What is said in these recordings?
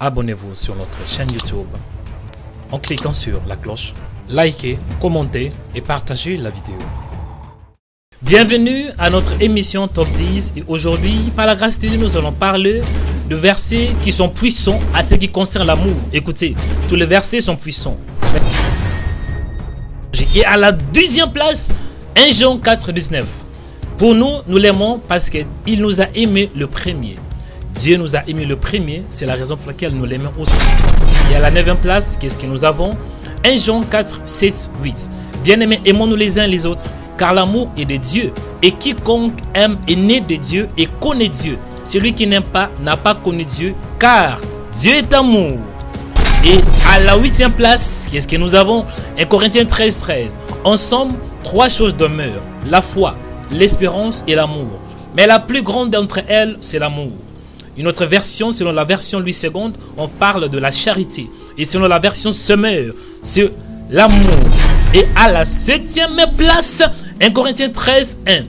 Abonnez-vous sur notre chaîne YouTube en cliquant sur la cloche. Likez, commentez et partagez la vidéo. Bienvenue à notre émission Top 10 et aujourd'hui, par la grâce de Dieu, nous allons parler de versets qui sont puissants à ce qui concerne l'amour. Écoutez, tous les versets sont puissants. Et à la deuxième place, 1 Jean 4, 19. Pour nous, nous l'aimons parce qu'il nous a aimé le premier. Dieu nous a aimé le premier, c'est la raison pour laquelle nous l'aimons aussi. Et à la 9e place, qu'est-ce que nous avons? 1 Jean 4, 7, 8. Bien-aimés, aimons-nous les uns les autres, car l'amour est de Dieu. Et quiconque aime est né de Dieu et connaît Dieu. Celui qui n'aime pas n'a pas connu Dieu, car Dieu est amour. Et à la 8e place, qu'est-ce que nous avons? 1 Corinthiens 13, 13. Ensemble, 3 choses demeurent: la foi, l'espérance et l'amour. Mais la plus grande d'entre elles, c'est l'amour. Une autre version, selon la version Louis II, on parle de la charité. Et selon la version Semeur, c'est l'amour. Et à la 7e place, 1 Corinthiens 13, 1.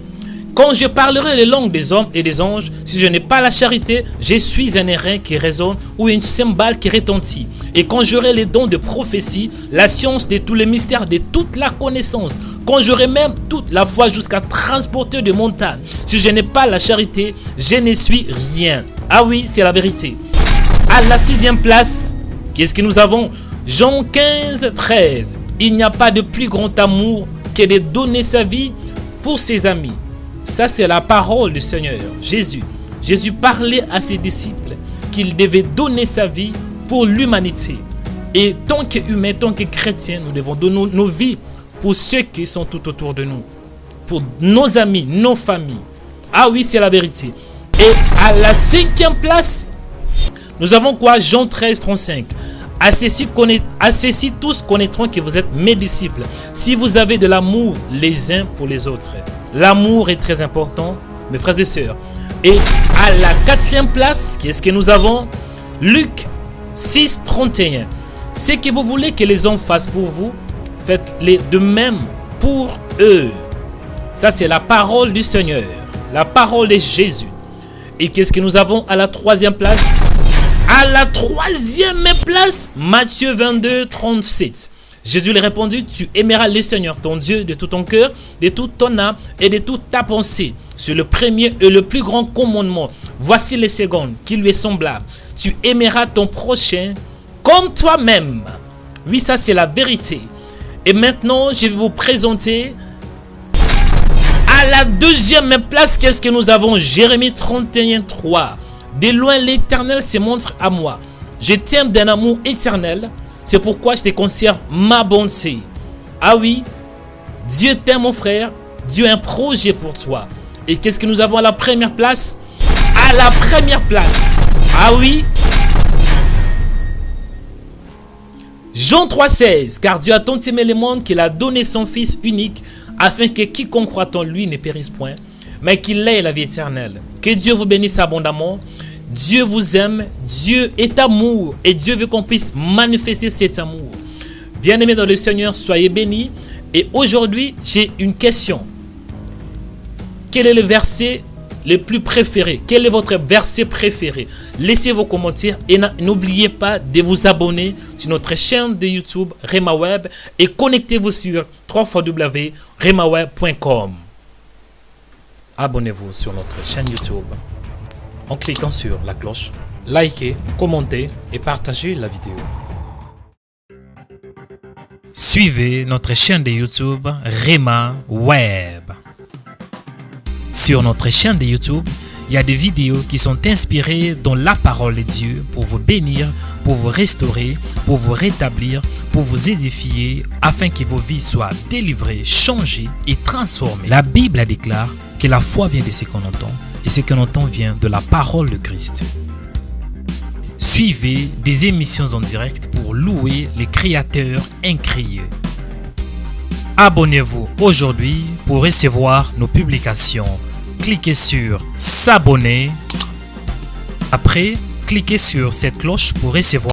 Quand je parlerai les langues des hommes et des anges, si je n'ai pas la charité, je suis un airain qui résonne ou une cymbale qui retentit. Et quand j'aurai les dons de prophétie, la science de tous les mystères, de toute la connaissance, quand j'aurai même toute la foi jusqu'à transporter des montagnes, si je n'ai pas la charité, je ne suis rien. Ah oui, c'est la vérité. À la 6e place, qu'est-ce que nous avons? Jean 15, 13. Il n'y a pas de plus grand amour que de donner sa vie pour ses amis. Ça, c'est la parole du Seigneur, Jésus. Jésus parlait à ses disciples qu'il devait donner sa vie pour l'humanité. Et tant qu'humains, tant que chrétiens, nous devons donner nos vies pour ceux qui sont tout autour de nous, pour nos amis, nos familles. Ah oui, c'est la vérité. Et à la 5e place, nous avons quoi? Jean 13, 35. À ceci tous connaîtront que vous êtes mes disciples, si vous avez de l'amour les uns pour les autres. L'amour est très important, mes frères et sœurs. Et à la 4e place, qu'est-ce que nous avons? Luc 6, 31. Ce que vous voulez que les hommes fassent pour vous, faites-les de même pour eux. Ça, c'est la parole du Seigneur, la parole de Jésus. Et qu'est-ce que nous avons à la 3e place? À la 3e place, Matthieu 22, 37. Jésus lui répondit: tu aimeras le Seigneur ton Dieu de tout ton cœur, de toute ton âme et de toute ta pensée. C'est le premier et le plus grand commandement. Voici les secondes qui lui est semblable. Tu aimeras ton prochain comme toi-même. Oui, ça c'est la vérité. Et maintenant, je vais vous présenter à la 2e place, qu'est-ce que nous avons? Jérémie 31, 3. De loin, l'Éternel se montre à moi. Je t'aime d'un amour éternel. C'est pourquoi je te conserve ma bonté. Ah oui, Dieu t'aime, mon frère. Dieu a un projet pour toi. Et qu'est-ce que nous avons à la première place? À la première place. Ah oui. Jean 3, 16. Car Dieu a tant aimé le monde qu'il a donné son Fils unique, afin que quiconque croit en lui ne périsse point, mais qu'il ait la vie éternelle. Que Dieu vous bénisse abondamment. Dieu vous aime, Dieu est amour et Dieu veut qu'on puisse manifester cet amour. Bien-aimés dans le Seigneur, soyez bénis. Et aujourd'hui, j'ai une question. Quel est le verset le plus préféré? Quel est votre verset préféré? Laissez vos commentaires et n'oubliez pas de vous abonner sur notre chaîne de YouTube Rema Web et connectez-vous sur www.remaweb.com. Abonnez-vous sur notre chaîne YouTube en cliquant sur la cloche. Likez, commentez et partagez la vidéo. Suivez notre chaîne de YouTube Rema Web. Sur notre chaîne de YouTube, il y a des vidéos qui sont inspirées dans la parole de Dieu pour vous bénir, pour vous restaurer, pour vous rétablir, pour vous édifier, afin que vos vies soient délivrées, changées et transformées. La Bible déclare que la foi vient de ce qu'on entend et ce qu'on entend vient de la parole de Christ. Suivez des émissions en direct pour louer les créateurs incréés. Abonnez-vous aujourd'hui pour recevoir nos publications. Cliquez sur s'abonner. Après, cliquez sur cette cloche pour recevoir